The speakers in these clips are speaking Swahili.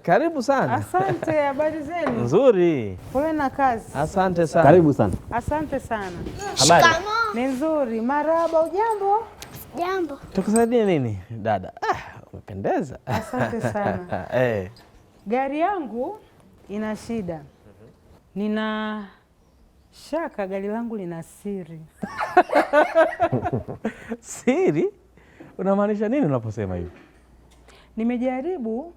Karibu sana. Asante, habari zenu? Nzuri. Pole na kazi. Asante sana. Karibu sana. Asante sana. Habari? Ni nzuri. Marahaba, ujambo? Jambo. Tukusaidie nini dada? Umependeza. Asante sana. Gari yangu ina shida. Nina shaka gari langu lina siri. Siri? Unamaanisha nini unaposema hivyo? Nimejaribu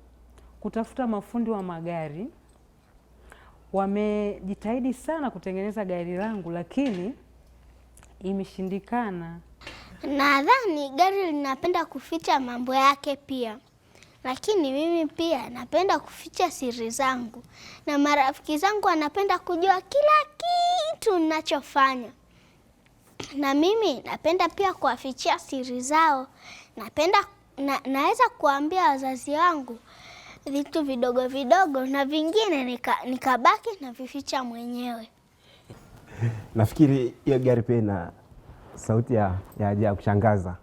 kutafuta mafundi wa magari, wamejitahidi sana kutengeneza gari langu, lakini imeshindikana. Nadhani gari linapenda kuficha mambo yake pia, lakini mimi pia napenda kuficha siri zangu, na marafiki zangu wanapenda kujua kila kitu ninachofanya, na mimi napenda pia kuwafichia siri zao. Naweza kuambia wazazi wangu vitu vidogo vidogo na vingine nikabaki na vificha mwenyewe. Nafikiri hiyo gari pia ina sauti ya kushangaza.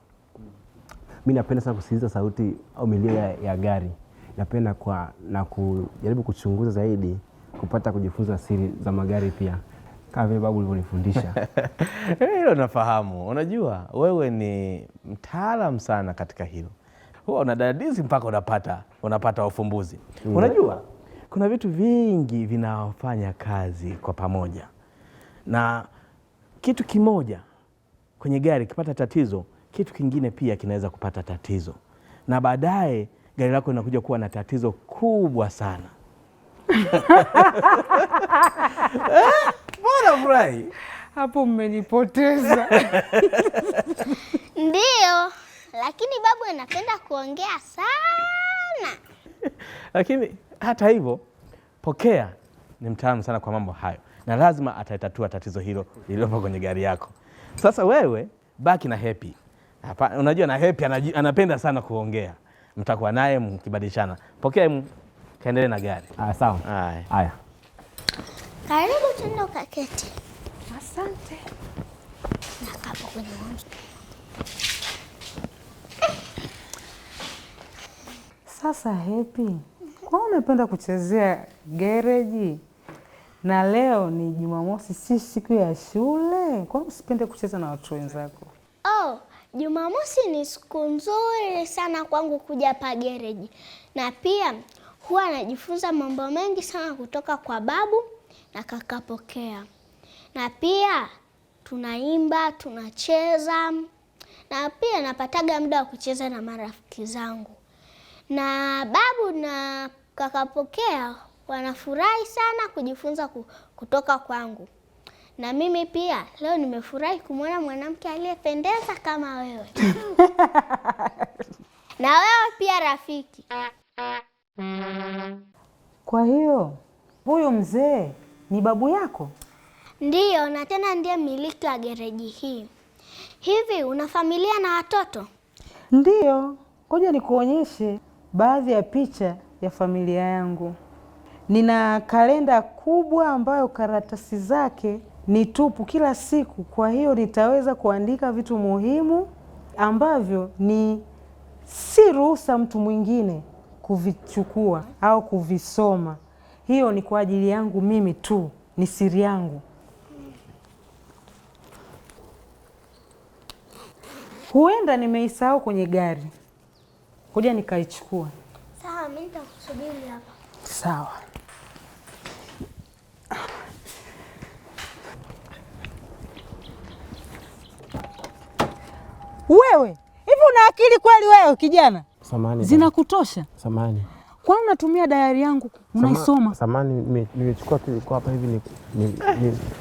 Mimi napenda sana kusikiliza sauti au milio ya gari. Napenda na kujaribu kuchunguza zaidi, kupata kujifunza siri za magari pia, kama vile babu ulivyonifundisha. Hilo nafahamu. Unajua wewe ni mtaalamu sana katika hilo. Huwa unadadisi mpaka unapata ufumbuzi. Unajua kuna vitu vingi vinafanya kazi kwa pamoja, na kitu kimoja kwenye gari kipata tatizo, kitu kingine pia kinaweza kupata tatizo, na baadaye gari lako linakuja kuwa na tatizo kubwa sana. Mbona furahi? Hapo mmenipoteza. Ndio, lakini babu anapenda kuongea sana. Lakini hata hivyo, Pokea ni mtaalamu sana kwa mambo hayo, na lazima atatatua tatizo hilo lililopo kwenye gari yako. Sasa wewe baki na Happy. Unajua na Happy anapenda sana kuongea. Mtakuwa naye mkibadilishana. Pokea, kaendelee na gari. Sawa. Haya. Karibu tuende ukaketi. Asante. Nakapo kwenye mwanzo. Sasa Happy, kwa unapenda kuchezea gereji na leo ni Jumamosi, si siku ya shule? Kwa usipende kucheza na watu wenzako? Jumamosi ni siku nzuri sana kwangu kuja hapa gereji, na pia huwa najifunza mambo mengi sana kutoka kwa babu na kaka Pokea, na pia tunaimba, tunacheza, na pia napataga muda wa kucheza na marafiki zangu. Na babu na kaka Pokea wanafurahi sana kujifunza kutoka kwangu. Na mimi pia leo nimefurahi kumwona mwanamke aliyependeza kama wewe. Na wewe pia rafiki. Kwa hiyo huyu mzee ni babu yako? Ndiyo, na tena ndiye mmiliki wa gereji hii. Hivi una familia na watoto? Ndiyo, ngoja nikuonyeshe baadhi ya picha ya familia yangu. Nina kalenda kubwa ambayo karatasi zake ni tupu kila siku, kwa hiyo nitaweza kuandika vitu muhimu ambavyo si ruhusa mtu mwingine kuvichukua au kuvisoma. Hiyo ni kwa ajili yangu mimi tu, ni siri yangu. Huenda nimeisahau kwenye gari, ngoja nikaichukua. Sawa, mimi nitakusubiri hapa. Sawa. Wewe, hivi una akili kweli wewe kijana? Samahani. Zinakutosha? Samahani. Kwani unatumia dayari yangu unaisoma? Samahani, nimechukua tu kwa hapa hivi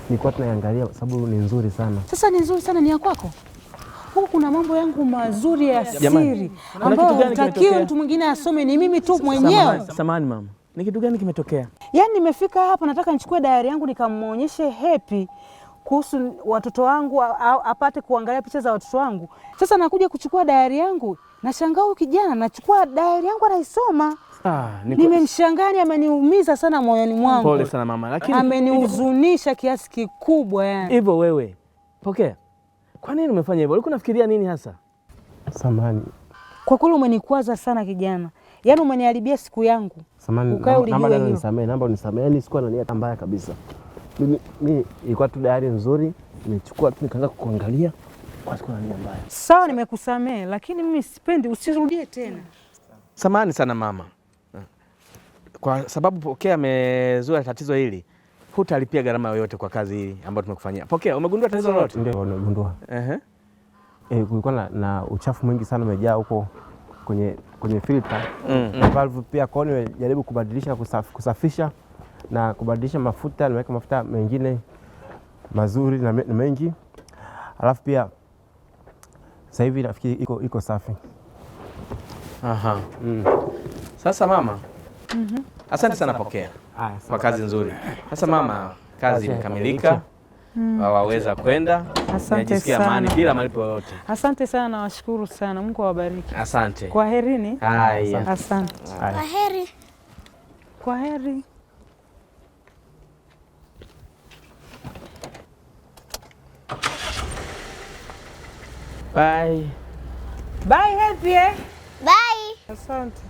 nilikuwa tunaiangalia sababu ni nzuri sana. Sasa ni nzuri sana, ni ya kwako? Huku kuna mambo yangu mazuri ya siri ambayo hutakiwi mtu mwingine asome, ni mimi tu mwenyewe. Samahani mama, ni kitu gani kimetokea? Yaani nimefika hapa nataka nichukue dayari yangu nikamwonyeshe Happy kuhusu watoto wangu, apate kuangalia picha za watoto wangu. Sasa nakuja kuchukua dayari yangu, nashangaa huyu kijana nachukua dayari yangu anaisoma. Nimemshangaa, ameniumiza sana moyoni mwangu. Pole sana mama, lakini amenihuzunisha kiasi kikubwa yani. Hivyo wewe, Pokea, kwa nini umefanya hivyo? Ulikuwa unafikiria nini hasa? Samahani. Kwa kweli umenikwaza sana kijana. Yaani umeniharibia siku yangu. Ukae ulijue hilo. Naomba unisamehe. Yaani sikuwa na nia mbaya kabisa. Mimi ilikuwa tu diary nzuri, nimechukua tu nikaanza kuangalia. Kwa sikuwa na nia mbaya. Sawa, nimekusamehe, lakini mimi sipendi usirudie tena. Samahani sana mama, kwa sababu Pokea amezua tatizo hili, hutalipia gharama yoyote kwa kazi hii ambayo tumekufanyia. Pokea, umegundua tatizo lolote? Ndio, nimegundua. Kulikuwa na uchafu mwingi sana umejaa huko kwenye filter na valve pia. Kwa hiyo nimejaribu kubadilisha, kusafisha na kubadilisha mafuta, nimeweka mafuta mengine mazuri na mengi. Alafu pia sasa hivi nafikiri iko safi. Aha. Sasa mama, asante sana Pokea kwa kazi nzuri. Sasa mama, kazi imekamilika. Waweza kwenda. Najisikia amani bila malipo yoyote. Asante sana, nawashukuru sana. Mungu awabariki. Asante. Kwaherini. Haya. Asante. Kwaheri. Kwaheri. Bye. Bye Happy. Bye. Asante.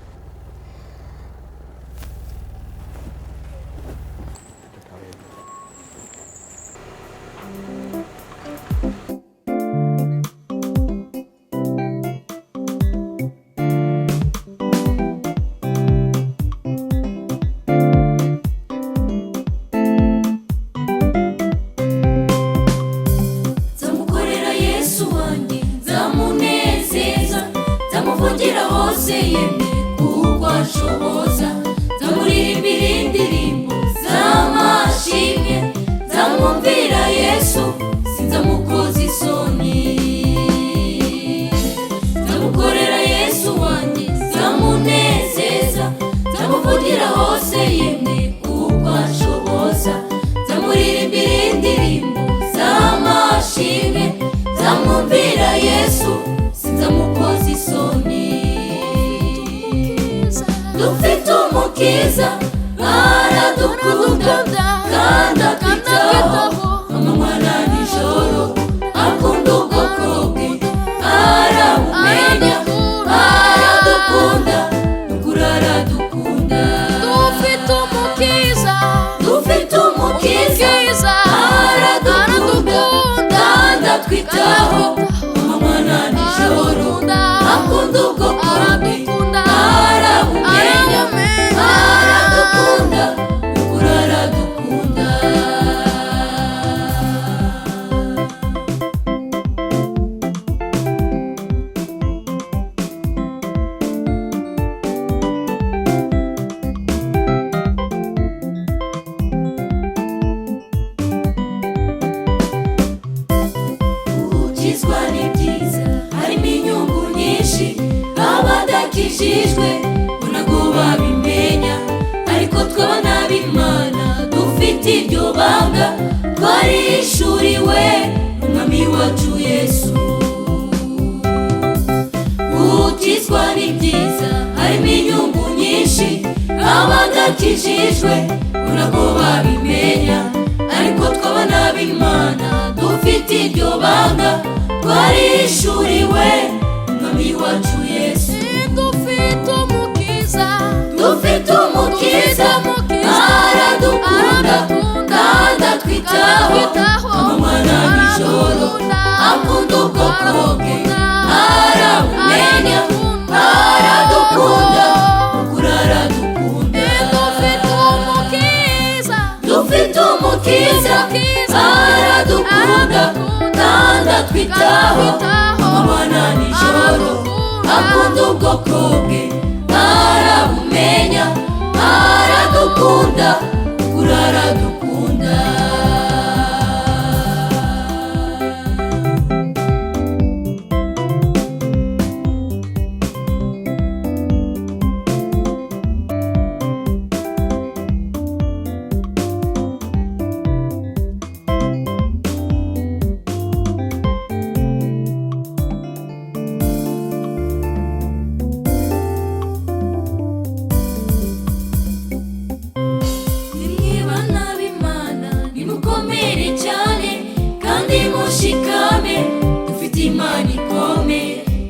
Imana ikome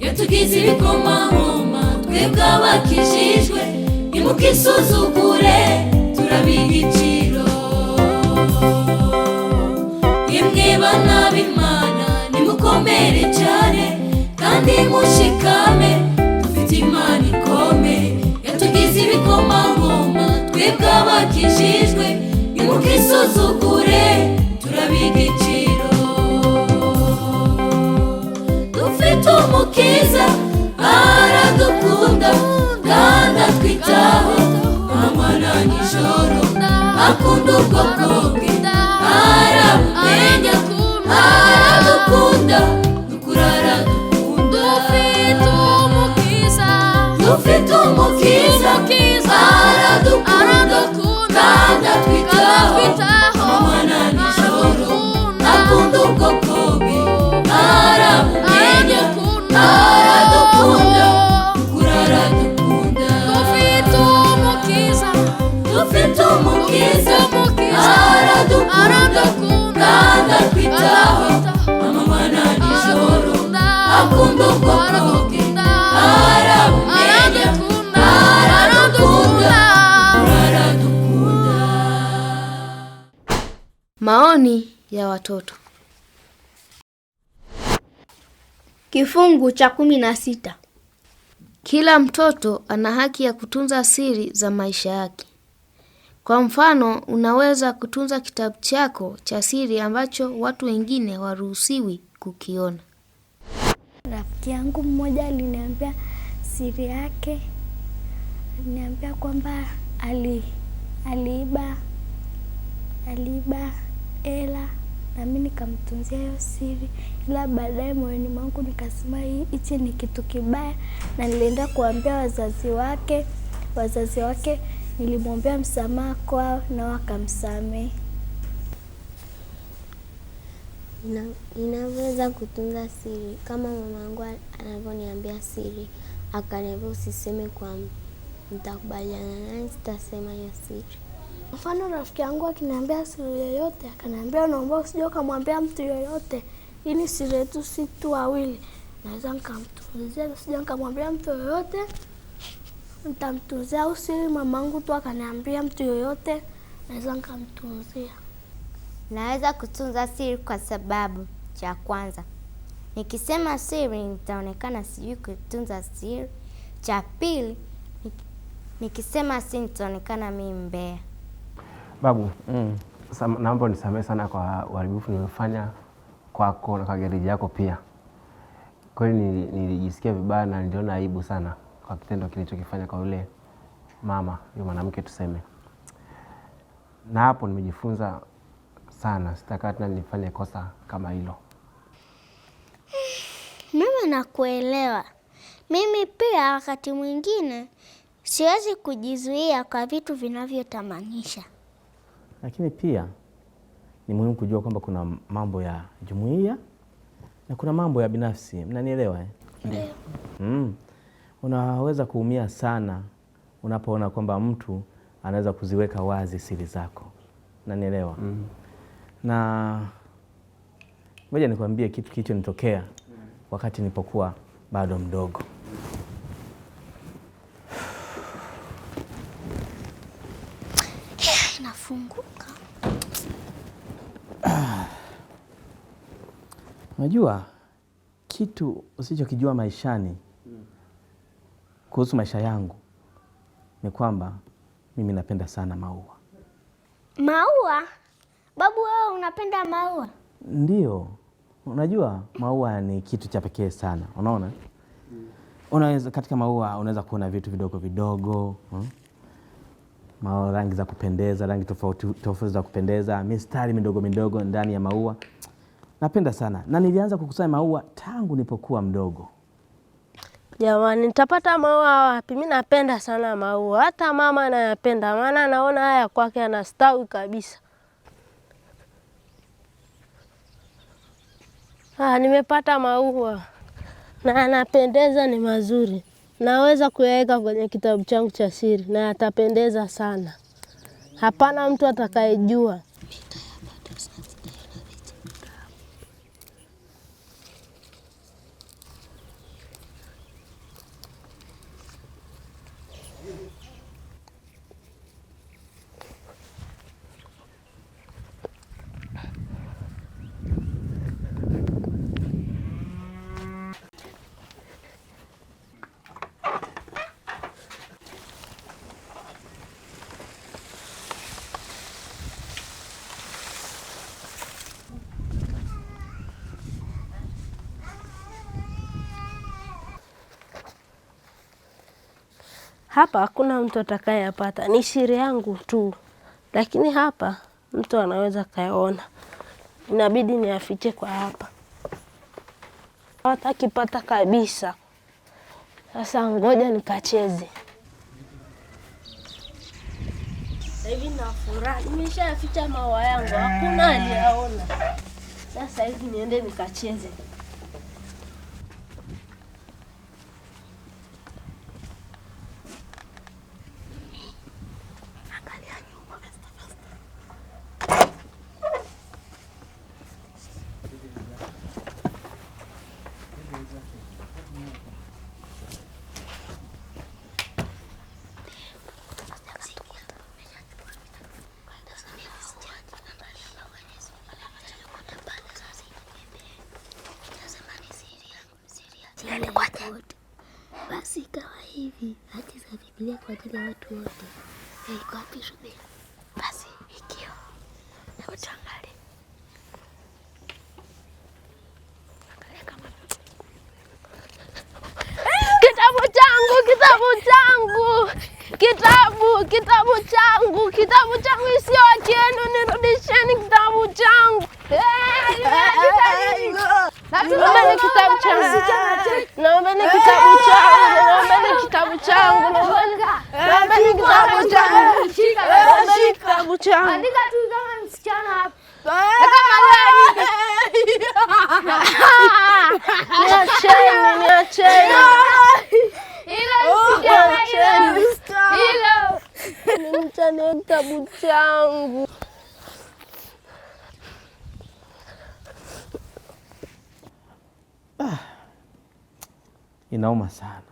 yatugize ibikomahoma twebwe abakijijwe nimukisuzugure turabiha igiciro. Yemwe bana b'Imana nimukomere cyane kandi mushikame, dufite Imana ikomeye yatugize ibikomangoma, twebwe abakijijwe nimukisuzugure turabiha igiciro. Dufite umukiza aradukunda kandi atwitaho amanywa na nijoro, akunda ubwoko bwe arabumenya, aradukunda n'ukuri aradukunda. Dufite umukiza aradukunda kandi atwitaho amanywa na nijoro, akunda ubwoko bwe arabumenya, aradukunda n'ukuri aradukunda. Dufite umukiza aradukunda kandi atwitaho amanywa na nijoro, akunda ubwoko bwe arabumenya, aradukunda n'ukuri aradukunda. Maoni ya watoto. Kifungu cha 16. Kila mtoto ana haki ya kutunza siri za maisha yake. Kwa mfano, unaweza kutunza kitabu chako cha siri ambacho watu wengine waruhusiwi kukiona. Rafiki yangu mmoja aliniambia siri yake. Aliniambia kwamba aliiba hela na mimi nikamtunzia hiyo siri, ila baadaye moyoni mwangu nikasema hichi ni kitu kibaya, na nilienda kuambia wazazi wake nilimwombea msamaha kwao na wakamsamehe. Ninaweza kutunza siri kama mamangu anavyoniambia siri, akaniambia usiseme kwa mtu, nitakubaliana naye, sitasema hiyo siri. Mfano rafiki yangu akiniambia siri yoyote, akaniambia naomba usije kumwambia mtu yoyote, hii ni siri yetu sisi tu wawili, naweza nikamtunzia, usije nikamwambia mtu yoyote, nitamtunzia. Au siri mamangu tu akaniambia mtu yoyote, naweza nikamtunzia. Naweza kutunza siri kwa sababu cha kwanza, nikisema siri nitaonekana sijui kutunza siri. Cha pili, nikisema siri nitaonekana mimi mbea. Babu, naomba unisamehe sana kwa uharibifu niliofanya kwako na kwa gereji yako pia. Kweli nilijisikia vibaya na niliona aibu sana kwa kitendo kilichokifanya kwa yule mama, yule mwanamke tuseme. Na hapo nimejifunza sana, sitakaa tena nifanye kosa kama hilo. Mimi nakuelewa. Mimi pia wakati mwingine siwezi kujizuia kwa vitu vinavyotamanisha. Lakini pia ni muhimu kujua kwamba kuna mambo ya jumuiya na kuna mambo ya binafsi. Mnanielewa eh? Ndio. Unaweza kuumia sana unapoona kwamba mtu anaweza kuziweka wazi siri zako. Mnanielewa? Na ngoja nikwambie kitu kilichonitokea wakati nilipokuwa bado mdogo. Nafunguka. Unajua kitu usichokijua maishani kuhusu maisha yangu ni kwamba mimi napenda sana maua. Maua? Babu, wewe unapenda maua? Ndio. Unajua maua ni kitu cha pekee sana. Unaona? Unaweza katika maua unaweza kuona vitu vidogo vidogo, maua rangi za kupendeza, rangi tofauti za kupendeza, mistari midogo midogo ndani ya maua. Napenda sana. Na nilianza kukusanya maua tangu nilipokuwa mdogo. Jamani, nitapata maua wapi? Mimi napenda sana maua. Hata mama anayapenda, maana naona haya kwake anastawi kabisa. Nimepata maua na anapendeza, ni mazuri. Naweza kuyaweka kwenye kitabu changu cha siri na yatapendeza sana. Hapana mtu atakayejua. Hapa hakuna mtu atakayeyapata, ni siri yangu tu, lakini hapa mtu anaweza kayaona. Inabidi niyafiche kwa hapa, hawatakipata kabisa. Sasa ngoja nikacheze. Sasa hivi na furaha, nimeshaficha maua yangu, hakuna aliyaona. Sasa hivi niende nikacheze. Basi ikawa hivi, hati za Biblia kwa ajili ya watu wote. Iko wapi Subira? Basi ikio. Hebu tuangalie. Angalia kama kitabu changu, kitabu changu sio wenu, nirudisheni kitabu changu. Naombeni kitabu changu. Naombeni kitabu changu. Naombeni kitabu changu. Naombeni kitabu changu. Naombeni kitabu changu. Andika tu kama msichana hapa. Niacheni. Hilo. Nimchane kitabu changu. Inauma sana.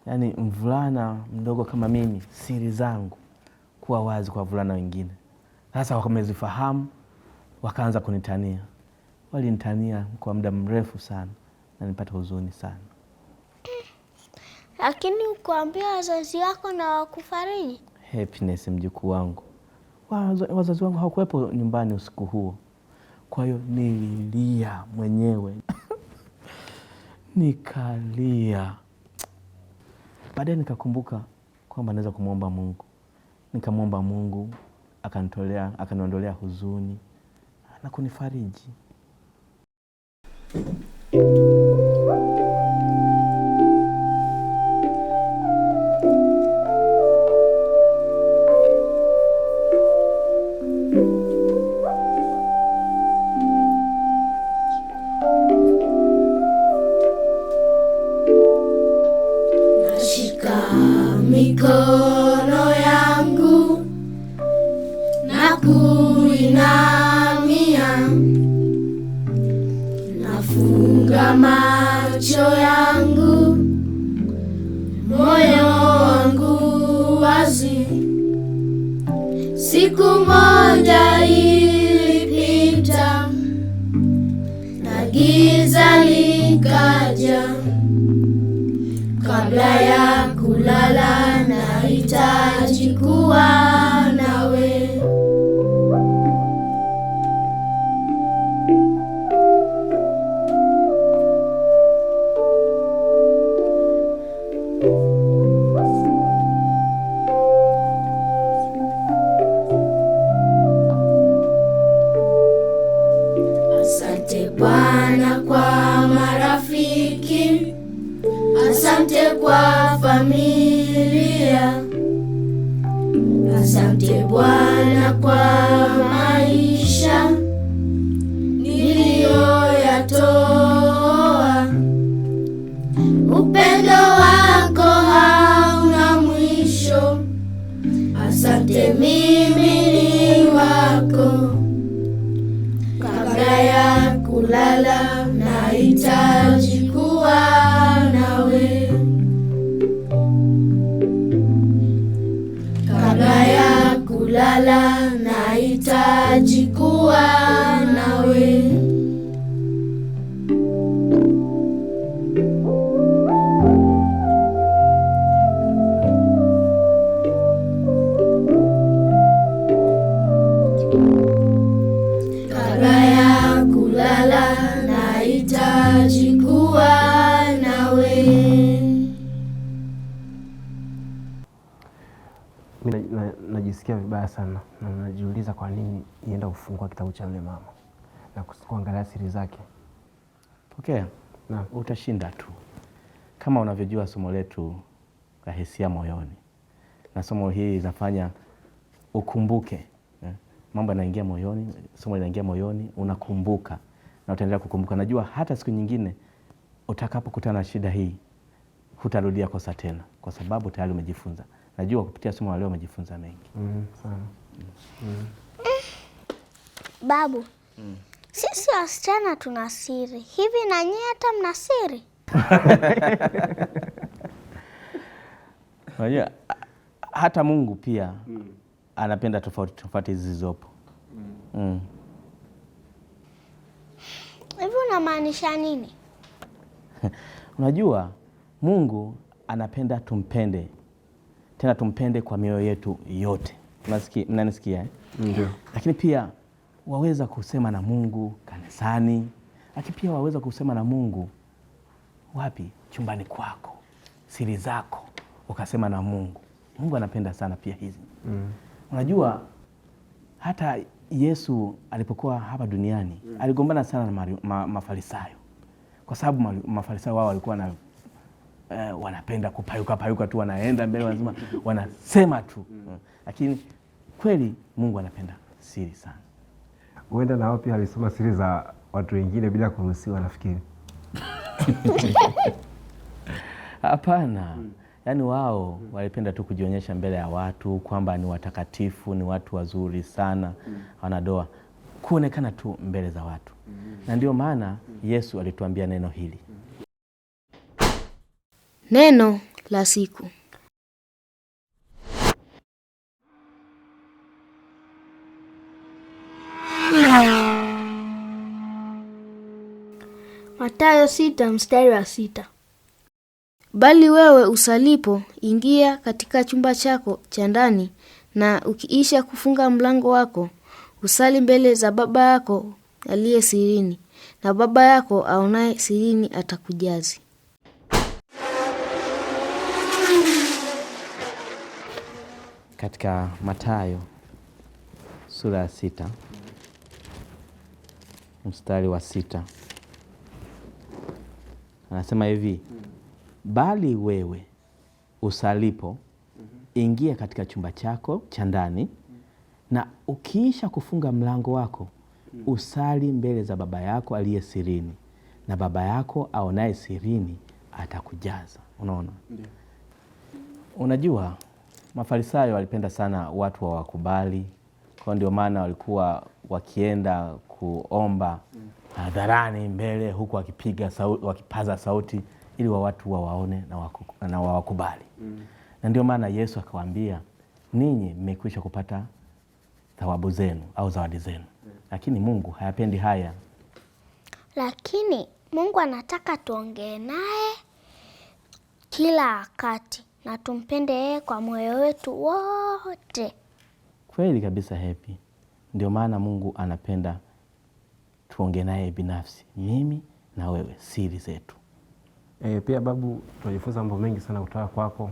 Yaani mvulana mdogo kama mimi, siri zangu kuwa wazi kwa wavulana wengine. Sasa wamezifahamu, wakaanza kunitania. Walinitania kwa muda mrefu sana na nipata huzuni sana. Lakini ukuambia wazazi wako na wakufariji? Happiness, mjukuu wangu. Wazazi wangu hawakuwepo nyumbani usiku huo. Kwa hiyo nililia mwenyewe. Nikalia. Baadaye nikakumbuka kwamba naweza kumwomba Mungu. Nikamwomba Mungu, akaniondolea huzuni na kunifariji. Mikono yangu na kuinamia, nafunga macho yangu, moyo wangu wazi. Siku moja ilipita na giza likaja. Kabla ya kulala nahitaji kuwa nawe. Asante Bwana kwa marafiki. Asante kwa familia. Asante Bwana kwa maisha niliyoyatoa. Upendo wako hauna mwisho. Asante, mimi ni wako. Kabla ya kulala nahitaji kuwa nawe. Kabla ya kulala nahitaji kuwa nawe. Kabla ya kulala nahitaji kuwa nawe. najisikia vibaya sana na najiuliza kwa nini nienda kufungua kitabu cha yule mama na kuangalia siri zake. Pokea. Naam. Utashinda tu. Kama unavyojua somo letu la hisia moyoni, na somo hili linafanya ukumbuke mambo yanaingia moyoni, somo linaingia moyoni, unakumbuka na utaendelea kukumbuka. Najua hata siku nyingine utakapokutana na shida hii hutarudia kosa tena, kwa sababu tayari umejifunza. Najua kupitia somo la leo umejifunza mengi. Sana. Babu, sisi wasichana tuna siri. Hivi na nyie hata mna siri? Unajua hata Mungu pia anapenda tofauti zilizopo. Hivi unamaanisha nini? Unajua Mungu anapenda tumpende, tena tumpende kwa mioyo yetu yote. Mnanisikia? Ndio. Lakini pia waweza kusema na Mungu kanisani, lakini pia waweza kusema na Mungu wapi? Chumbani kwako, siri zako ukasema na Mungu. Mungu anapenda sana pia hizi. Unajua hata Yesu alipokuwa hapa duniani aligombana sana na Mafarisayo, kwa sababu Mafarisayo wao walikuwa wanapenda kupayuka tu, wanaenda mbele wanasema, wanasema tu. Lakini kweli Mungu anapenda siri sana. Huenda na wao pia alisoma siri za watu wengine bila kuruhusiwa, nafikiri. Hapana. Yaani wao walipenda tu kujionyesha mbele ya watu kwamba ni watakatifu, ni watu wazuri sana, wanadoa, kuonekana tu mbele za watu. Na ndio maana Yesu alituambia neno hili. Neno la siku. Mathayo 6:6. Bali wewe usalipo, ingia katika chumba chako cha ndani, na ukiisha kufunga mlango wako, usali mbele za Baba yako aliye sirini, na Baba yako aonaye sirini atakujazi. Katika Mathayo sura ya 6 mstari wa 6 anasema hivi, bali wewe usalipo, ingia katika chumba chako cha ndani, na ukiisha kufunga mlango wako, usali mbele za Baba yako aliye sirini, na Baba yako aonaye sirini atakujaza. Unaona? Unajua Mafarisayo walipenda sana watu wawakubali, kwa ndio maana walikuwa wakienda kuomba hadharani mbele, huku wakipaza sauti ili watu wawaone na wawakubali. Na ndio maana Yesu akawaambia, ninyi mmekwisha kupata thawabu zenu au zawadi zenu. Lakini Mungu hayapendi haya. Lakini Mungu anataka tuongee naye kila wakati na tumpende yeye kwa moyo wetu wote. Kweli kabisa Happy. Ndio maana Mungu anapenda tuongee naye binafsi, mimi na wewe, siri zetu. Pia babu, tunajifunza mambo mengi sana kutoka kwako,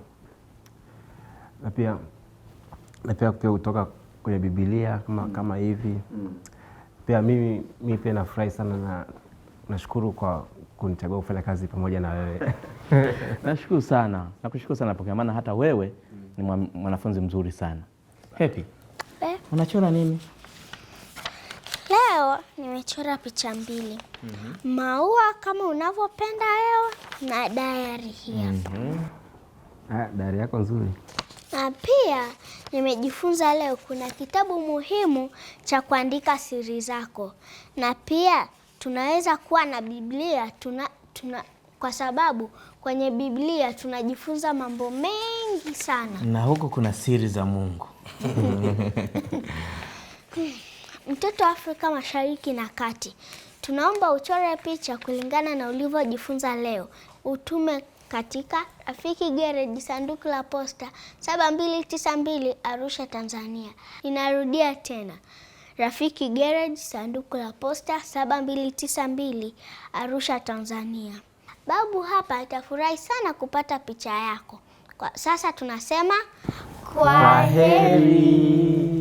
na pia kutoka kwenye Biblia kama hivi. Pia mimi pia nafurahi sana na nashukuru kwa kunichagua kufanya kazi pamoja na wewe. Nashukuru sana. Nakushukuru sana Pokea, maana hata wewe ni mwanafunzi mzuri sana. Happy. Unachora nini? Leo nimechora picha mbili. Maua kama unavyopenda wewe, na diary hii hapa. Diary yako nzuri. Na pia nimejifunza leo kuna kitabu muhimu cha kuandika siri zako. Na pia tunaweza kuwa na Biblia, kwa sababu kwenye Biblia tunajifunza mambo mengi sana. Na huko kuna siri za Mungu. Mtoto wa Afrika Mashariki na Kati, tunaomba uchore picha kulingana na ulivyojifunza leo. Utume katika Rafiki Garage, sanduku la posta 7292 Arusha, Tanzania. Inarudia tena, Rafiki Garage, sanduku la posta 7292 Arusha, Tanzania. Babu hapa atafurahi sana kupata picha yako. Kwa sasa tunasema Kwa heri.